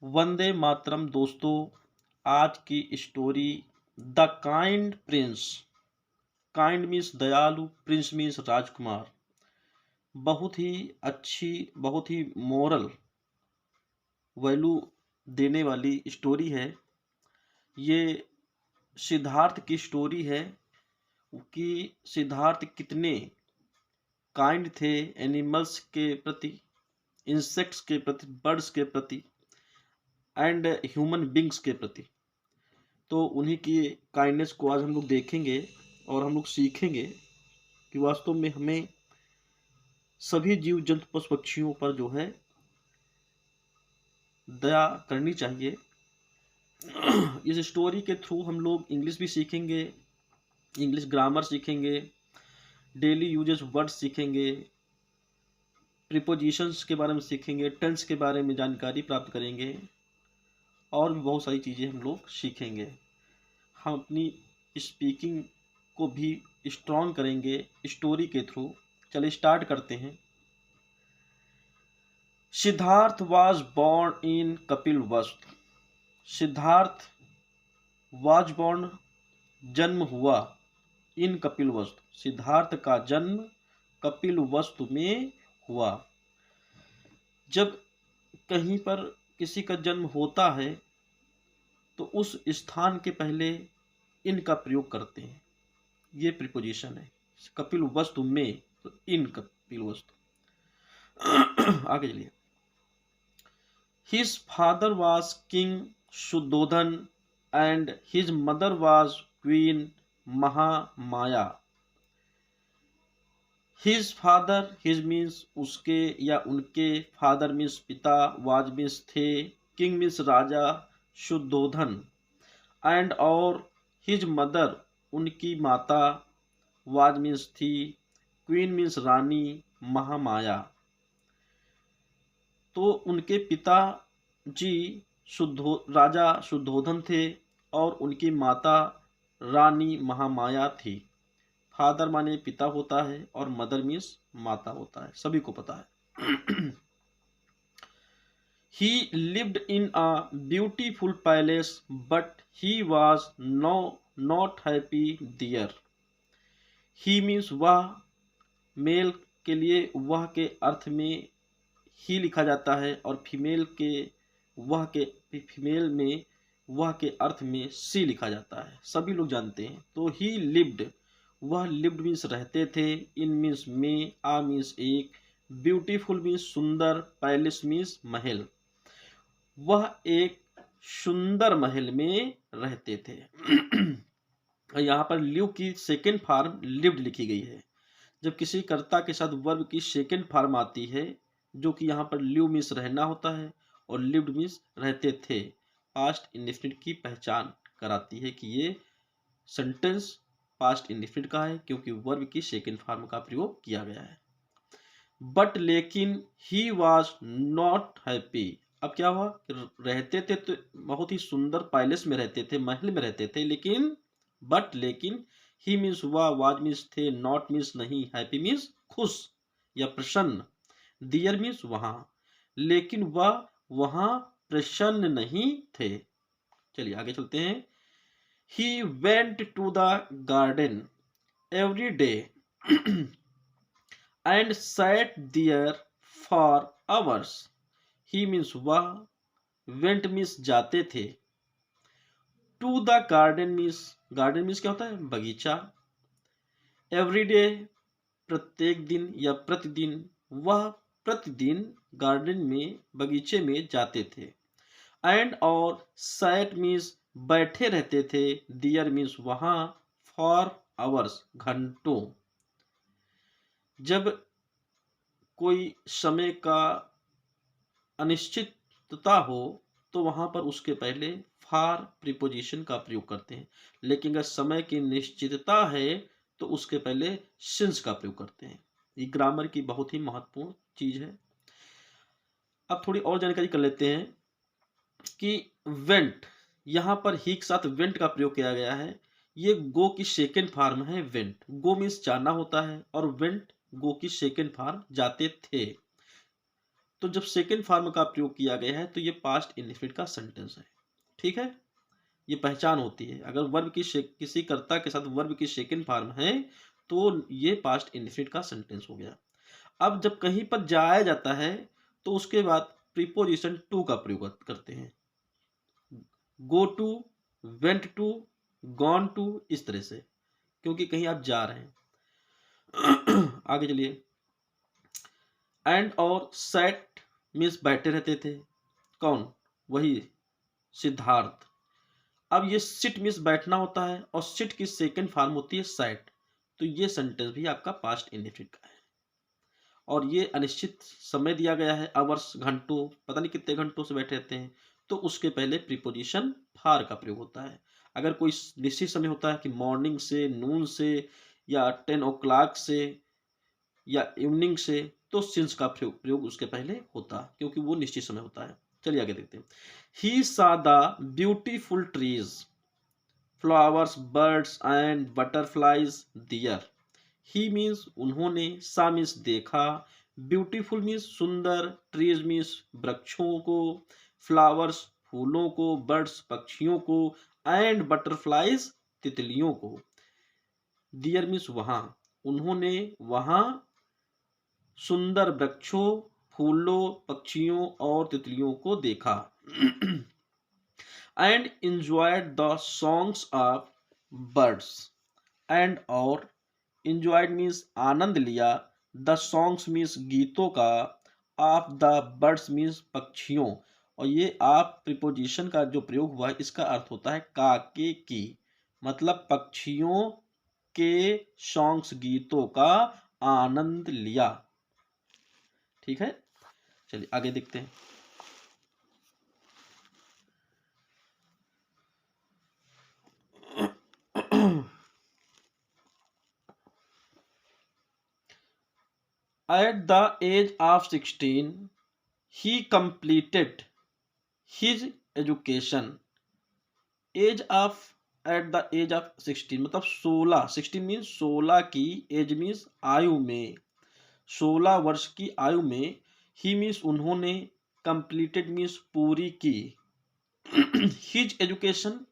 वंदे मातरम दोस्तों। आज की story the kind Prince. Kind means दयालु, प्रिंस मीन्स राजकुमार। बहुत ही अच्छी, बहुत ही मोरल वैल्यू देने वाली स्टोरी है। ये सिद्धार्थ की स्टोरी है कि सिद्धार्थ कितने काइंड थे एनिमल्स के प्रति, इंसेक्ट्स के प्रति, बर्ड्स के प्रति एंड ह्यूमन बींग्स के प्रति। तो उन्हीं की काइंडनेस को आज हम लोग देखेंगे और हम लोग सीखेंगे कि वास्तव में हमें सभी जीव जंतु पशु पक्षियों पर जो है दया करनी चाहिए। इस स्टोरी के थ्रू हम लोग इंग्लिश भी सीखेंगे, इंग्लिश ग्रामर सीखेंगे, डेली यूजेस वर्ड सीखेंगे, प्रीपोजिशंस के बारे में सीखेंगे, टेंस के बारे में जानकारी प्राप्त करेंगे और भी बहुत सारी चीज़ें हम लोग सीखेंगे। हम अपनी स्पीकिंग को भी स्ट्रॉन्ग करेंगे स्टोरी के थ्रू। चलिए स्टार्ट करते हैं। Siddhartha was born in Kapilavastu. Siddhartha was born जन्म हुआ इन कपिलवस्तु। सिद्धार्थ का जन्म कपिलवस्तु में हुआ। जब कहीं पर किसी का जन्म होता है तो उस स्थान के पहले इन का प्रयोग करते हैं। ये प्रीपोजिशन है। कपिलवस्तु में तो इन कपिलवस्तु। आगे चलिए। His father was King Shuddhodhan and his mother was Queen Mahamaya. His father, his means उसके या उनके, father means पिता, was means थे, king means Raja, Shuddhodana and और his mother उनकी माता, was means थी, queen means रानी, महामाया। तो उनके पिता जी राजा शुद्धोधन थे और उनकी माता रानी महामाया थी। फादर माने पिता होता है और मदर मीन्स माता होता है, सभी को पता है। He lived in a beautiful palace but he was not happy there. He means वह, मेल के लिए वह के अर्थ में ही लिखा जाता है और फीमेल में वह के अर्थ में सी लिखा जाता है, सभी लोग जानते हैं। तो ही लिव्ड, वह लिव्ड मीन्स रहते थे, इन मीन्स में, आ मीन्स एक, ब्यूटीफुल मीन्स सुंदर, पैलेस मीन्स महल। वह एक सुंदर महल में रहते थे। यहाँ पर लिव की सेकेंड फॉर्म लिव्ड लिखी गई है। जब किसी कर्ता के साथ वर्ब की सेकेंड फॉर्म आती है, जो कि यहाँ पर लिव मीन्स रहना होता है और लिव्ड मीन्स रहते थे, पास्ट इंडेफिनिट की पहचान कराती है कि ये सेंटेंस पास्ट इंडेफिनिट का है, क्योंकि वर्ब की सेकेंड फॉर्म का प्रयोग किया गया है। बट लेकिन ही वॉज नॉट हैप्पी। अब क्या हुआ, रहते थे तो बहुत ही सुंदर पैलेस में रहते थे, महल में रहते थे, लेकिन बट लेकिन, ही मीन्स हुआ, वाज मीन्स थे, नॉट मीन्स नहीं, हैप्पी मीन्स खुश या प्रसन्न, दियर मीन्स वहां, लेकिन वह वहां प्रसन्न नहीं थे। चलिए आगे चलते हैं। He went to the garden every day and sat there for hours. He means वह, went means जाते थे, to the garden means क्या होता है, बगीचा, every day प्रत्येक दिन या प्रतिदिन, वह प्रतिदिन गार्डन में, बगीचे में जाते थे, एंड और सैट मीन्स बैठे रहते थे, दियर मीन्स वहां, फॉर आवर्स घंटों। जब कोई समय का अनिश्चितता हो तो वहां पर उसके पहले फॉर प्रीपोजिशन का प्रयोग करते हैं, लेकिन अगर समय की निश्चितता है तो उसके पहले सिंस का प्रयोग करते हैं। ये ग्रामर की बहुत ही महत्वपूर्ण चीज है। अब थोड़ी और जानकारी कर लेते हैं कि वेंट, यहां पर ही के साथ वेंट का प्रयोग किया गया है। ये गो की सेकेंड फॉर्म है वेंट। गो मीन्स जाना होता है और वेंट गो की सेकेंड फॉर्म, जाते थे। तो जब सेकेंड फॉर्म का प्रयोग किया गया है तो ये पास्ट इंडेफिनिट का सेंटेंस है। ठीक है, ये पहचान होती है। अगर वर्ब की किसी कर्ता के साथ वर्ब की सेकेंड फॉर्म है तो ये पास्ट इंडेफिनिट का सेंटेंस हो गया। अब जब कहीं पर जाया जाता है तो उसके बाद प्रीपोजिशन टू का प्रयोग करते हैं। Go to, went to, gone to, इस तरह से, क्योंकि कहीं आप जा रहे हैं। आगे चलिए। एंड और सेट मीन्स बैठे रहते थे। कौन? वही सिद्धार्थ। अब ये सिट मीन्स बैठना होता है और सिट की सेकंड फॉर्म होती है सैट। तो ये सेंटेंस भी आपका पास्ट इंडेफिनिट का है और ये अनिश्चित समय दिया गया है, आवर्स, घंटों, पता नहीं कितने घंटों से बैठे रहते हैं, तो उसके पहले प्रीपोजिशन फार का प्रयोग होता है। अगर कोई निश्चित समय होता है कि मॉर्निंग से, नून से, या 10 o'clock से, या इवनिंग से, तो सिंस का प्रयोग उसके पहले होता, क्योंकि वो निश्चित समय होता है। चलिए आगे देखते हैं। He saw the beautiful trees, flowers, birds and butterflies there. He means उन्होंने, सा मीन्स देखा, ब्यूटीफुल मीन्स सुंदर, ट्रीज मीन्स वृक्षों को, फ्लावर्स फूलों को, बर्ड्स पक्षियों को, एंड बटरफ्लाइज तितलियों को। डियर मीन्स वहां, उन्होंने वहां सुंदर वृक्षों, फूलों, पक्षियों और तितलियों को देखा। And enjoyed the songs of birds, and और enjoyed मीन्स आनंद लिया, द सॉन्ग्स मीन्स गीतों का, ऑफ द बर्ड्स मीन्स पक्षियों। और ये आप प्रीपोजिशन का जो प्रयोग हुआ है इसका अर्थ होता है काके की, मतलब पक्षियों के सॉन्ग्स, गीतों का आनंद लिया। ठीक है, चलिए आगे देखते हैं। At the age of 16, he completed his education. Age of, at the age of 16 मतलब 16, 16 मीन्स 16 की, एज मीन्स आयु में, 16 वर्ष की आयु में, ही मीन्स उन्होंने, कंप्लीटेड मीन्स पूरी की, हिज एजुकेशन,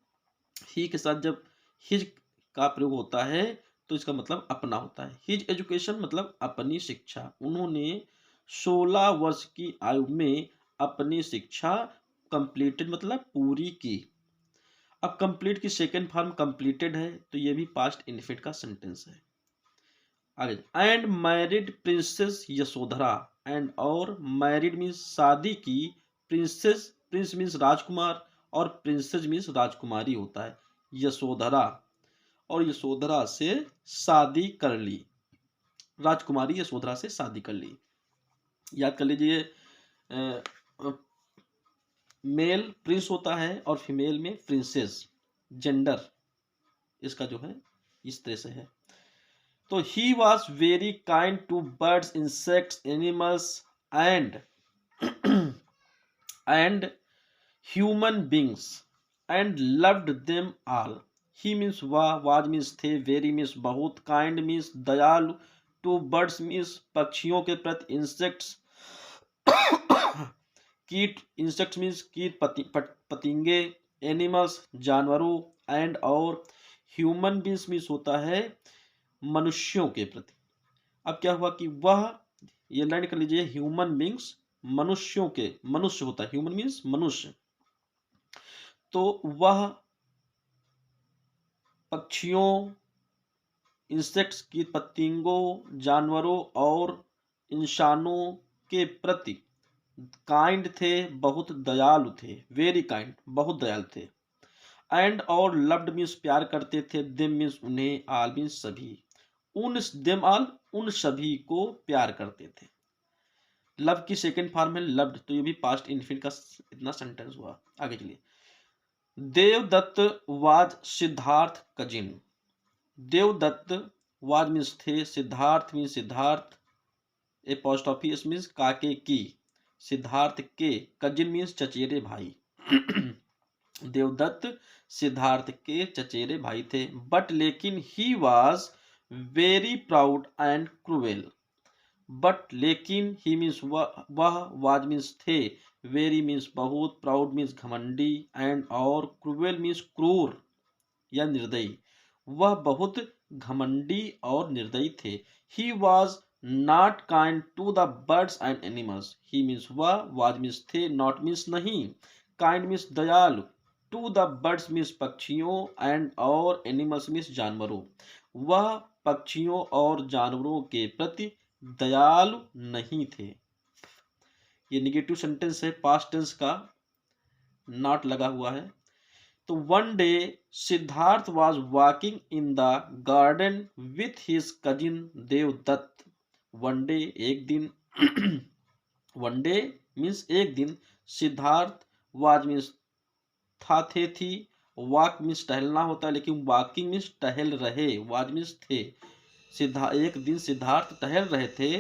ही के साथ जब हिज का प्रयोग होता है तो इसका मतलब अपना होता है। हिज एजुकेशन मतलब अपनी शिक्षा, उन्होंने 16 वर्ष की आयु में अपनी शिक्षा कंप्लीटेड मतलब पूरी की। अब कंप्लीट की सेकेंड फॉर्म कंप्लीटेड है तो ये भी पास्ट इंडेफिनिट का सेंटेंस है। आगे, and married princess Yashodhara, and और मैरिड मीन्स शादी की, प्रिंसेस, प्रिंस मीन्स राजकुमार और प्रिंसेस मीन्स राजकुमारी होता है, यशोधरा, और यशोधरा से शादी कर ली, राजकुमारी यशोधरा से शादी कर ली। याद कर लीजिए, मेल प्रिंस होता है और फीमेल में प्रिंसेस, जेंडर इसका जो है इस तरह से है। तो he was very kind to birds, insects, animals and and human beings and loved them all. He means वह, वाज मीन्स थे, वेरी मीन्स बहुत, काइंड मीन्स दयालु, टू बर्ड्स मीन्स पक्षियों के प्रति, इंसेक्ट्स कीट, इंसेक्ट्स मीन्स कीट, पतिंगे, एनिमल्स जानवरों, एंड और ह्यूमन बींग्स मीन्स होता है मनुष्यों के प्रति। अब क्या हुआ कि वह, ये लाइन कर लीजिए, ह्यूमन बींग्स मनुष्यों के, मनुष्य होता है, ह्यूमन मीन्स मनुष्य, तो वह पक्षियों, इंसेक्ट्स की, पतंगों, जानवरों और इंसानों के प्रति काइंड थे, बहुत दयालु थे, वेरी काइंड, बहुत दयालु थे, एंड और लव्ड मीन्स प्यार करते थे, देम मीन्स उन्हें, आल मीन्स सभी, उन, देम आल उन सभी को प्यार करते थे। लव की सेकेंड फॉर्म है लव्ड, तो ये भी पास्ट इनफिनिट का इतना सेंटेंस हुआ। आगे चलिए। Devadatta was Siddhartha cousin, Devadatta was means थे, Siddhartha means Siddhartha, apostrophe means काके की, सिद्धार्थ के, कजिन मीन्स चचेरे भाई। देवदत्त सिद्धार्थ के चचेरे भाई थे, बट लेकिन he was very proud and cruel, but लेकिन, ही मीन्स वह, वाज मीन्स थे, वेरी मीन्स बहुत, प्राउड मीन्स घमंडी, एंड और क्रूएल मीन्स क्रूर या निर्दयी। वह बहुत घमंडी और निर्दयी थे। He was not kind to the birds and animals. He means वह, वाज मीन्स थे, नॉट मीन्स नहीं, काइंड मीन्स दयालु, टू द बर्ड्स मीन्स पक्षियों, एंड और एनिमल्स मीन्स जानवरों। वह पक्षियों और जानवरों के प्रति दयालु नहीं थे। ये निगेटिव सेंटेंस है, पास्ट टेंस का नॉट लगा हुआ है। तो one day Siddhartha was walking in the garden with his cousin Devadatta. One day एक दिन वन डे मीन्स एक दिन, सिद्धार्थ, वाज मीन्स था, थे, थी, वॉक मीन्स टहलना होता है, लेकिन वॉकिंग मीन्स टहल रहे, वाज मीन्स थे। एक दिन सिद्धार्थ टहल रहे थे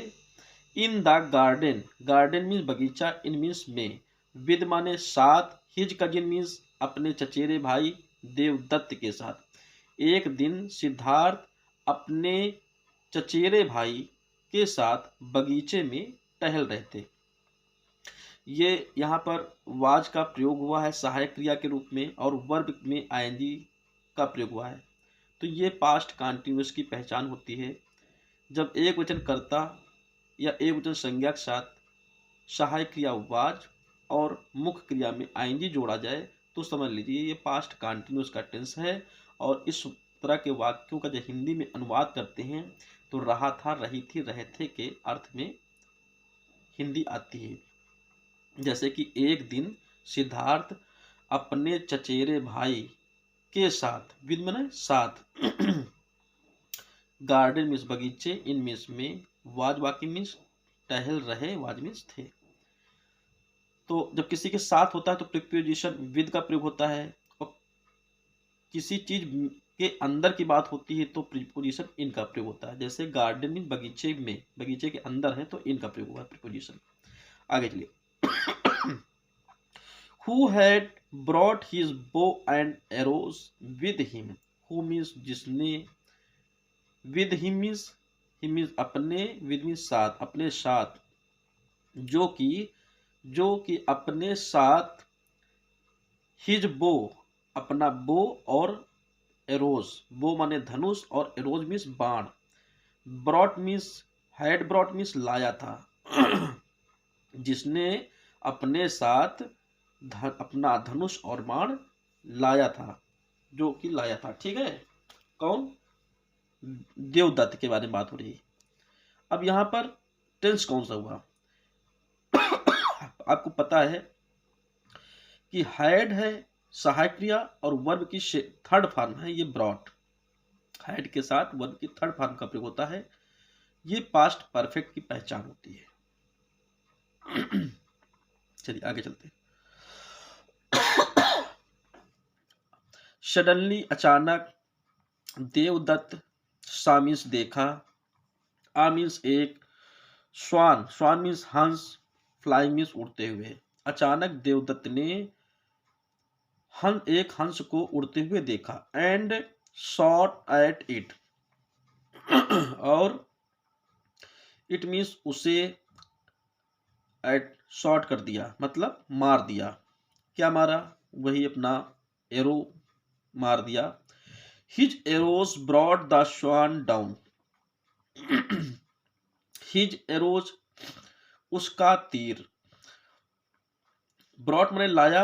इन द गार्डन, गार्डन मीन्स बगीचा, इन मीन्स में, विद माने साथ, हिज कजिन मीन्स अपने चचेरे भाई देवदत्त के साथ। एक दिन सिद्धार्थ अपने चचेरे भाई के साथ बगीचे में टहल रहे थे। ये यहाँ पर वाज का प्रयोग हुआ है सहायक क्रिया के रूप में, और वर्ब में आईएनजी का प्रयोग हुआ है। तो ये पास्ट कॉन्टिन्यूअस की पहचान होती है। जब एक वचन कर्ता या एक वचन संज्ञा के साथ सहायक क्रिया वाज और मुख्य क्रिया में आईएनजी जोड़ा जाए तो समझ लीजिए ये पास्ट कॉन्टिन्यूअस का टेंस है। और इस तरह के वाक्यों का जब हिंदी में अनुवाद करते हैं तो रहा था, रही थी, रहे थे के अर्थ में हिंदी आती है। जैसे कि एक दिन सिद्धार्थ अपने चचेरे भाई के साथ, विद माने साथ, गार्डन मीन्स बगीचे, इन मीन्स में, वाज वॉकिंग मीन्स टहल रहे, वाज मीन्स थे। तो जब किसी के साथ होता है तो प्रीपोजिशन विद का प्रयोग होता है, और किसी चीज के अंदर की बात होती है तो प्रीपोजिशन इन का प्रयोग होता है। जैसे गार्डन मीन बगीचे में, बगीचे के अंदर है तो इन का प्रयोग हुआ है प्रीपोजिशन। आगे चलिए। Who had brought his bow and arrows with him? Who means जिसने, with him means अपने, with means साथ, अपने साथ, जो कि अपने साथ, his bow अपना बो, और एरोज, बो माने धनुष, और एरोज मीन्स बाण, brought means had, brought means लाया था, जिसने अपने साथ अपना धनुष और बाण लाया था, जो कि लाया था। ठीक है, कौन, देवदत्त के बारे में बात हो रही है। अब यहां पर टेंस कौन सा हुआ आपको पता है कि हैड है सहायक क्रिया, और वर्ब की थर्ड फॉर्म है ये ब्रॉट। हैड के साथ वर्ब की थर्ड फॉर्म का प्रयोग होता है। ये पास्ट परफेक्ट की पहचान होती है। चलिए आगे चलते हैं। सडनली अचानक, देवदत्त, सा मीन्स देखा, आ मीन्स एक, स्वान, स्वान मीन्स हंस, फ्लाइंग मीन्स उड़ते हुए। अचानक देवदत्त ने एक हंस को उड़ते हुए देखा, एंड शॉट एट इट, और इट मीन्स उसे, एट शॉट कर दिया मतलब मार दिया। क्या मारा, वही अपना एरो मार दिया। His arrows brought the swan down. His arrows उसका तीर, ब्रॉड मैंने लाया,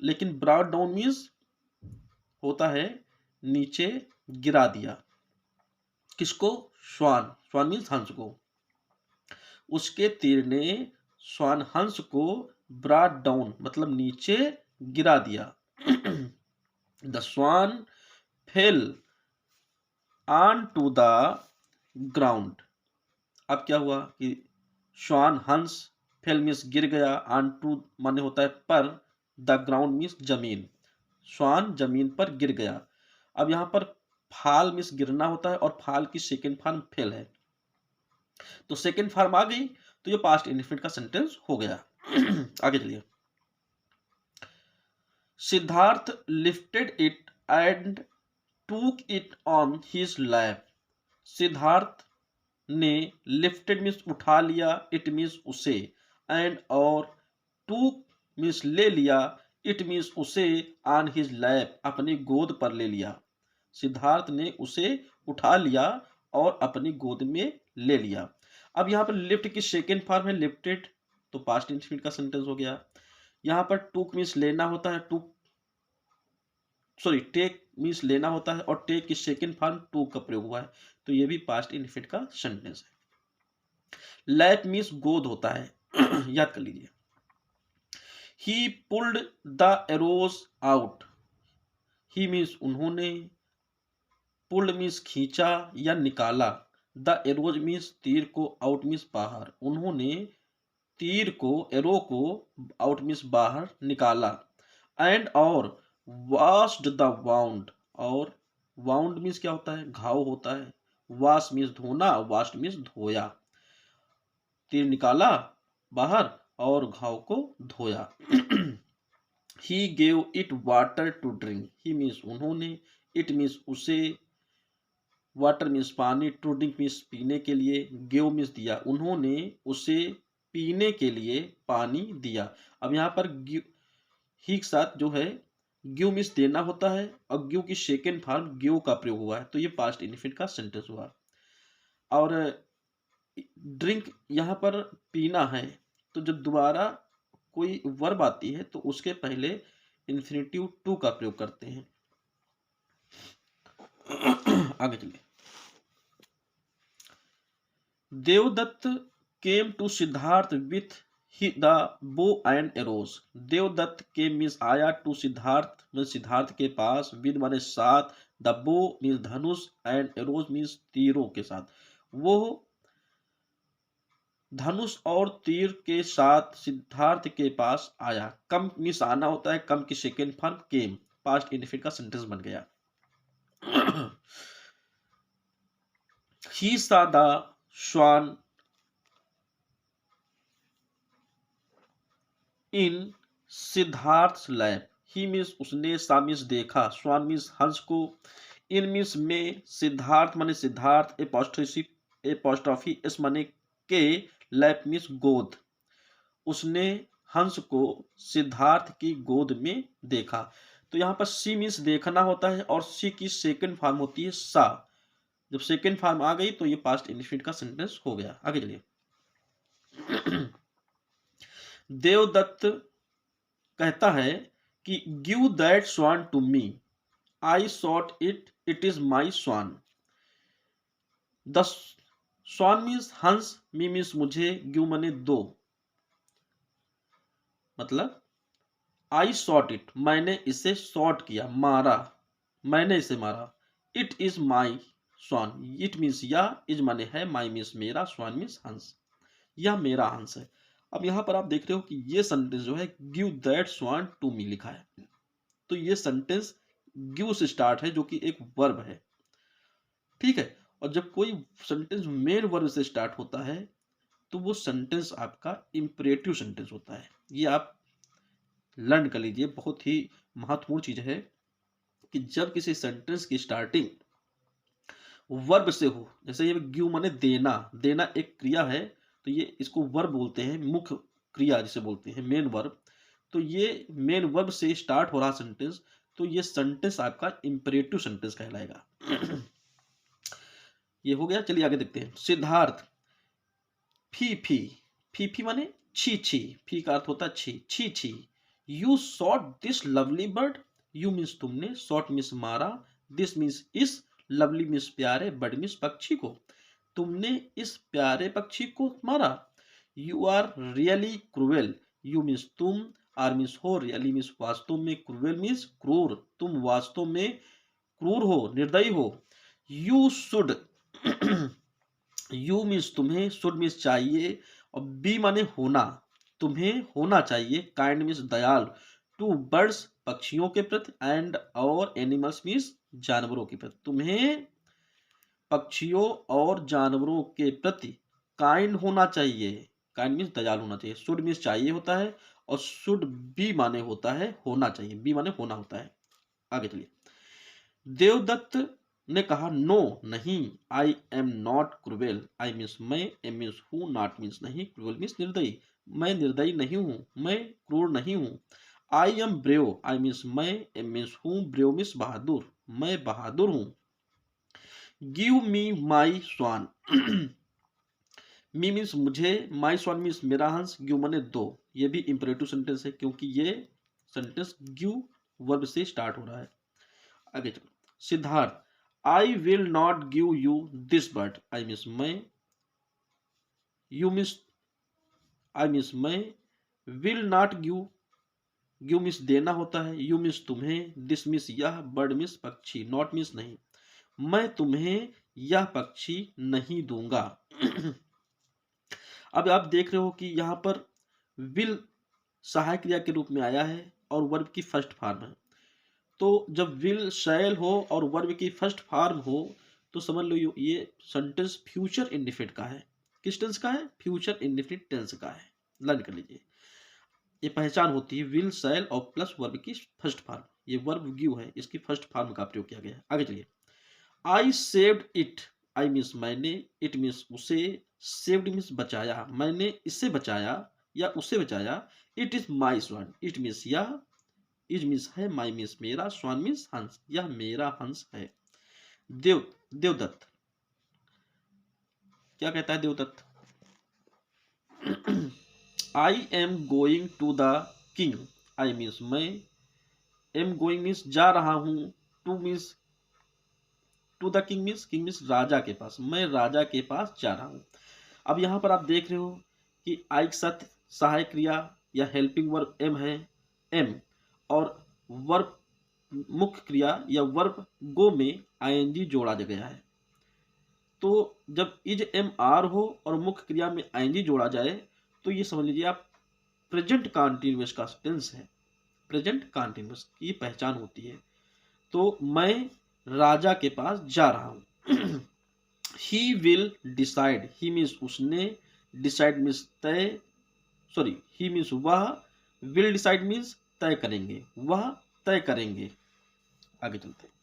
लेकिन ब्रॉड डाउन मीन्स होता है नीचे गिरा दिया। किसको, स्वान, स्वान मीन्स हंस को। उसके तीर ने स्वान हंस को ब्रॉड डाउन मतलब नीचे गिरा दिया। The swan fell on to the ground. अब क्या हुआ कि स्वान हंस, फेल मीन्स गिर गया, ऑन टू माने होता है पर, द ग्राउंड मीन्स जमीन, स्वान जमीन पर गिर गया। अब यहां पर फाल मीन्स गिरना होता है, और फाल की सेकेंड फॉर्म फेल है, तो सेकेंड फॉर्म आ गई तो ये पास्ट इंडेफिनिट का सेंटेंस हो गया। आगे चलिए। सिद्धार्थ लिफ्टेड इट एंड टूक it on his lap. Siddharth ने, लिफ्टेड मीन्स उठा लिया, इट मीन्स उसे, एंड और टूक मीन्स ले लिया, इट मीन्स उसे, ऑन हिज लैप अपनी गोद पर ले लिया। सिद्धार्थ ने उसे उठा लिया और अपनी गोद में ले लिया। अब यहाँ पर लिफ्ट की सेकेंड फॉर्म है लिफ्टेड, तो पास्ट इंडेफिनिट का सेंटेंस हो गया। यहाँ पर टूक मीन्स लेना होता है, टूक सॉरी टेक मीन्स लेना होता है, और टेक की सेकेंड फॉर्म टू का प्रयोग हुआ है, तो ये भी पास्ट इनफिनिट का सेंटेंस है। लैप मीन्स गोद होता है याद कर लीजिए। ही pulled the arrows out, he means उन्होंने, पुल्ड मीन्स खींचा या निकाला, द एरोज मीन्स तीर को, आउट मीन्स बाहर, उन्होंने तीर को, एरो को आउट मीन्स बाहर निकाला, एंड और वाश्ड द वाउंड, और वाउंड मीन्स क्या होता है, घाव होता है, वाश मीन्स धोना, वाश्ड मीन्स धोया, तीर निकाला बाहर और घाव को धोया। He gave it water to drink, he means उन्होंने, इट मीन्स उसे, वाटर मीन्स पानी, टू ड्रिंक मीन्स पीने के लिए, गेव मीन्स दिया, उन्होंने उसे पीने के लिए पानी दिया। अब यहाँ पर ही के साथ जो है गिव मीन्स देना होता है, और गिव की सेकेंड फॉर्म गिव का प्रयोग हुआ है, तो ये पास्ट इनफिनिट का सेंटेंस हुआ। और ड्रिंक यहाँ पर पीना है, तो जब दोबारा कोई वर्ब आती है तो उसके पहले इन्फिनिटिव टू का प्रयोग करते हैं। आगे चलिए। Devadatta came to Siddhartha with the bow and arrows, Devadatta के मीन्स आया, टू सिद्धार्थ मीन्स सिद्धार्थ के पास, विद माने साथ, द बो means Dhanush, and arrows means तीरों के साथ, वो धनुष और तीर के साथ सिद्धार्थ के पास आया। कम मीन्स आना होता है, कम की second form came, past indefinite का सेंटेंस बन गया। He saw the swan in Siddhartha lap, he means उसने, सा मीन्स देखा, स्वान मीन्स हंस को, इन मीन्स में, सिद्धार्थ माने सिद्धार्थ, एपोस्ट्रोफी एस माने के, लैप मीन्स गोद, उसने हंस को सिद्धार्थ की गोद में देखा। तो यहाँ पर सी मीन्स देखना होता है, और सी की सेकंड फॉर्म होती है सा, जब सेकंड फॉर्म आ गई तो ये पास्ट इनफिनिट का सेंटेंस हो गया। आगे चलिए। देवदत्त कहता है कि give that swan to me, I shot it, it is my swan. The swan means हंस, मी मीन्स मुझे, गिव मने दो, मतलब आई शॉट इट, मैंने इसे शॉट किया, मारा, मैंने इसे मारा, it is my swan, it means या, इज माने है, माई मीन्स मेरा, स्वान मीन्स हंस, यह मेरा हंस है। अब यहां पर आप देख रहे हो कि ये सेंटेंस जो है give that swan to me लिखा है, तो ये सेंटेंस गिव से स्टार्ट है, जो कि एक वर्ब है, ठीक है। और जब कोई सेंटेंस मेन वर्ब से स्टार्ट होता है तो वो सेंटेंस आपका इंपरेटिव सेंटेंस होता है। ये आप लर्न कर लीजिए, बहुत ही महत्वपूर्ण चीज है कि जब किसी सेंटेंस की स्टार्टिंग वर्ब से हो, जैसे ये गिव माने देना, देना एक क्रिया है, तो ये इसको वर्ब बोलते हैं, मुख्य क्रिया जिसे बोलते हैं, मेन वर्ब। तो ये मेन वर्ब से स्टार्ट हो रहा सेंटेंस, तो ये सेंटेंस आपका इंपरेटिव सेंटेंस कहलाएगा। ये हो गया। चलिए आगे देखते हैं। सिद्धार्थ फी फी, फी फी माने छी छी, फी का अर्थ होता है छी, छी छी। You shot this lovely bird, you means तुमने, शॉट मीन्स मारा, दिस मीन्स इस, लवली मीन्स प्यारे, बर्ड मीन्स पक्षी को, तुमने इस प्यारे पक्षी को मारा। You are really cruel, you means तुम, आर मीन्स हो, रियली मीन्स वास्तव में, क्रूएल मीन्स क्रूर, तुम वास्तव में क्रूर हो, निर्दयी हो। यू शुड, यू मीन्स तुम्हें, शुड मीन्स चाहिए, और बी माने होना, तुम्हें होना चाहिए, काइंड मीन्स दयाल, टू बर्ड्स पक्षियों के प्रति, एंड और एनिमल्स मीन्स जानवरों के प्रति, तुम्हें पक्षियों और जानवरों के प्रति काइंड होना चाहिए, काइंड मीन्स दयाल होना चाहिए, शुड मीन्स चाहिए होता है, और शुड बी माने होता है होना चाहिए, बी माने होना होता है। आगे चलिए। देवदत्त ने कहा नो नहीं, I am not cruel, I means मैं, एम मीन्स हूँ, नॉट मीन्स नहीं, क्रूएल मीन्स निर्दयी, मैं निर्दयी नहीं हूँ, मैं क्रूर नहीं हूँ। I am brave, I means मैं, एम मीन्स हूँ, ब्रेव मीन्स बहादुर, मैं बहादुर हूँ। गिव मी माई स्वान, मी मीन्स मुझे, माई स्वान मीन्स मेरा हंस, गिव मने दो। ये भी इंपरेटिव सेंटेंस है क्योंकि ये सेंटेंस गिव वर्ब से स्टार्ट हो रहा है। आगे चलो। Siddharth, I will not give you this bird, I means मैं, यू मीन्स आई मीन्स मैं, will not give, give means देना होता है, यू मीन्स तुम्हें, दिस मीन्स यह, बर्ड मीन्स पक्षी, नॉट मीन्स नहीं, मैं तुम्हें यह पक्षी नहीं दूंगा। अब आप देख रहे हो कि यहाँ पर विल सहायक क्रिया के रूप में आया है और वर्ब की फर्स्ट फॉर्म है। तो जब विल शैल हो और वर्ब की फर्स्ट फॉर्म हो तो समझ लो ये सेंटेंस फ्यूचर इंडेफिनिट का है। किस टेंस का है? फ्यूचर इंडेफिनिट टेंस का है। लर्न कर लीजिए। ये पहचान होती है विल शैल और प्लस वर्ब की फर्स्ट फॉर्म। ये वर्ब गिव है, इसकी फर्स्ट फॉर्म का प्रयोग किया गया है। आगे चलिए। I saved it, I means मैंने, इट मीन्स उसे, सेव्ड मीन्स बचाया, मैंने इसे बचाया या उसे बचाया। It is my swan, it means यह, इज मीन्स है, माई मीन्स मेरा, स्वान मीन्स हंस, यह मेरा हंस है। देवदत्त क्या कहता है? Devadatta I am going to the king, I means मैं, एम गोइंग मीन्स जा रहा हूं, to means to the king means राजा के पास, मैं राजा के पास जा रहा हूं। अब यहां पर आप देख रहे हो कि आई के साथ सहायक क्रिया या हेल्पिंग वर्ब एम है, एम, और वर्ब मुख्य क्रिया या वर्ब गो में आईएनजी जोड़ा गया है। तो जब इज एम आर हो और मुख्य क्रिया में आईएनजी जोड़ा जाए तो ये समझ लीजिए आप प्रेजेंट कॉन्टिन्यूअस का टेंस है। प्रेजेंट कॉन्टिन्यूअस की पहचान होती है। तो मैं राजा के पास जा रहा हूं। He will decide, he means उसने, डिसाइड मीन्स तय, सॉरी ही मीन्स वह, विल डिसाइड मीन्स तय करेंगे, वह तय करेंगे। आगे चलते हैं।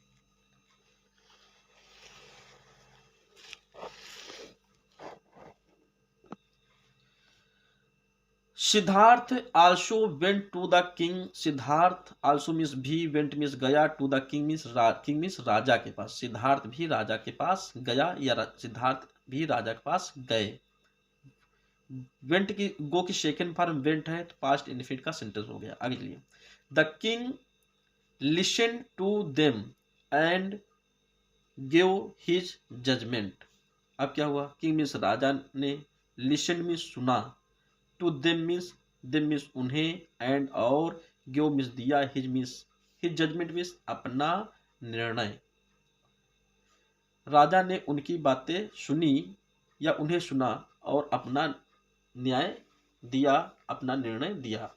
Siddhartha also went to the king, Siddhartha also means भी, वेंट मीन्स गया, to the king means king means राजा के पास, सिद्धार्थ भी राजा के पास गया या सिद्धार्थ भी राजा के पास गए। वेंट की गो की सेकेंड फॉर्म वेंट है तो पास्ट इंडेफिनिट का सेंटेंस हो गया। आगे चलिए। The king listen to them and give his judgement. अब क्या हुआ? किंग मीन्स राजा ने, लिसन मीन्स सुना, टू देम मीन्स उन्हें, एंड और, गिव मीन्स दिया, हिज जजमेंट मीन्स अपना निर्णय। राजा ने उनकी बातें सुनी या उन्हें सुना और अपना न्याय दिया, अपना निर्णय दिया।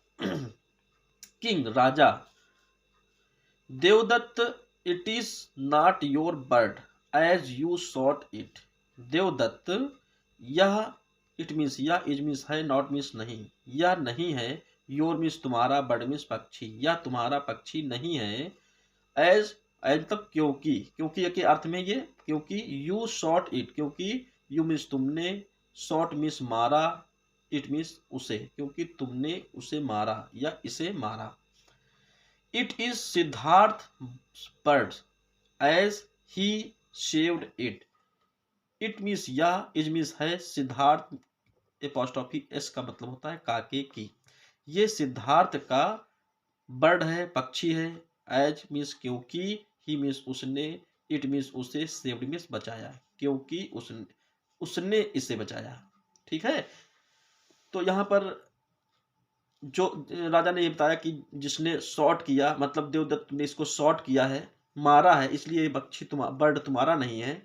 किंग राजा, Devadatta it is not your bird as you shot it, Devadatta यह, इट मीन्स यह, इज मीन्स है, नॉट मीन्स नहीं, यह नहीं है, योर मीन्स तुम्हारा, बर्ड मीन्स पक्षी, यह तुम्हारा पक्षी नहीं है। एज एज मतलब क्योंकि, क्योंकि के अर्थ में ये, क्योंकि यू शॉट इट, क्योंकि यू मीन्स तुमने, शॉट मीन्स मारा, इट मीन्स उसे, क्योंकि तुमने उसे मारा या इसे मारा। It is Siddhartha bird as he saved it, it means यह, इज मीन्स है, सिद्धार्थ एपॉस्ट्रोफी एस का मतलब होता है काके की, ये सिद्धार्थ का बर्ड है, पक्षी है, एज मीन्स क्योंकि, ही मीन्स उसने, इट मीन्स उसे, सेव्ड मीन्स बचाया, क्योंकि उसने इसे बचाया। ठीक है। तो यहां पर जो राजा ने ये बताया कि जिसने शॉट किया, मतलब देवदत्त ने इसको शॉट किया है, मारा है, इसलिए ये पक्षी बर्ड तुम्हारा नहीं है,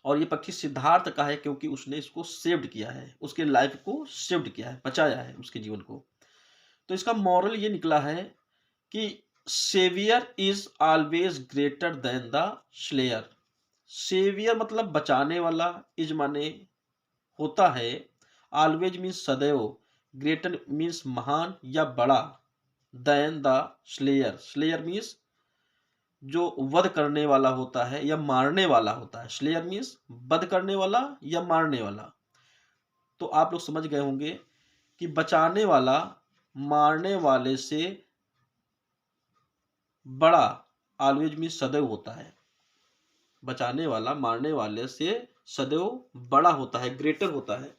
और ये पक्षी सिद्धार्थ का है क्योंकि उसने इसको सेव्ड किया है, उसके लाइफ को सेव्ड किया है, बचाया है उसके जीवन को। तो इसका मॉरल ये निकला है कि saviour is always greater than the slayer. Saviour मतलब बचाने वाला, इज माने होता है, ऑलवेज मीन्स सदैव, ग्रेटर मीन्स महान या बड़ा, than the slayer, slayer means जो वध करने वाला होता है या मारने वाला होता है, स्लेयर मीन्स वध करने वाला या मारने वाला। तो आप लोग समझ गए होंगे कि बचाने वाला मारने वाले से बड़ा ऑलवेज मीन्स सदैव होता है। बचाने वाला मारने वाले से सदैव बड़ा होता है, ग्रेटर होता है।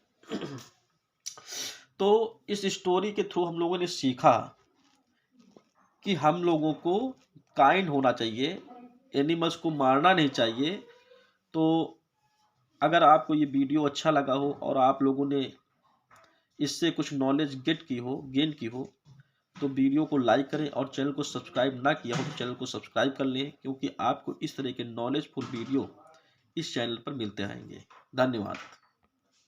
तो इस स्टोरी के थ्रू हम लोगों ने सीखा कि हम लोगों को काइंड होना चाहिए, एनिमल्स को मारना नहीं चाहिए। तो अगर आपको ये वीडियो अच्छा लगा हो और आप लोगों ने इससे कुछ नॉलेज गेन की हो, तो वीडियो को लाइक करें और चैनल को सब्सक्राइब ना किया हो तो चैनल को सब्सक्राइब कर लें, क्योंकि आपको इस तरह के नॉलेजफुल वीडियो इस चैनल पर मिलते रहेंगे। धन्यवाद।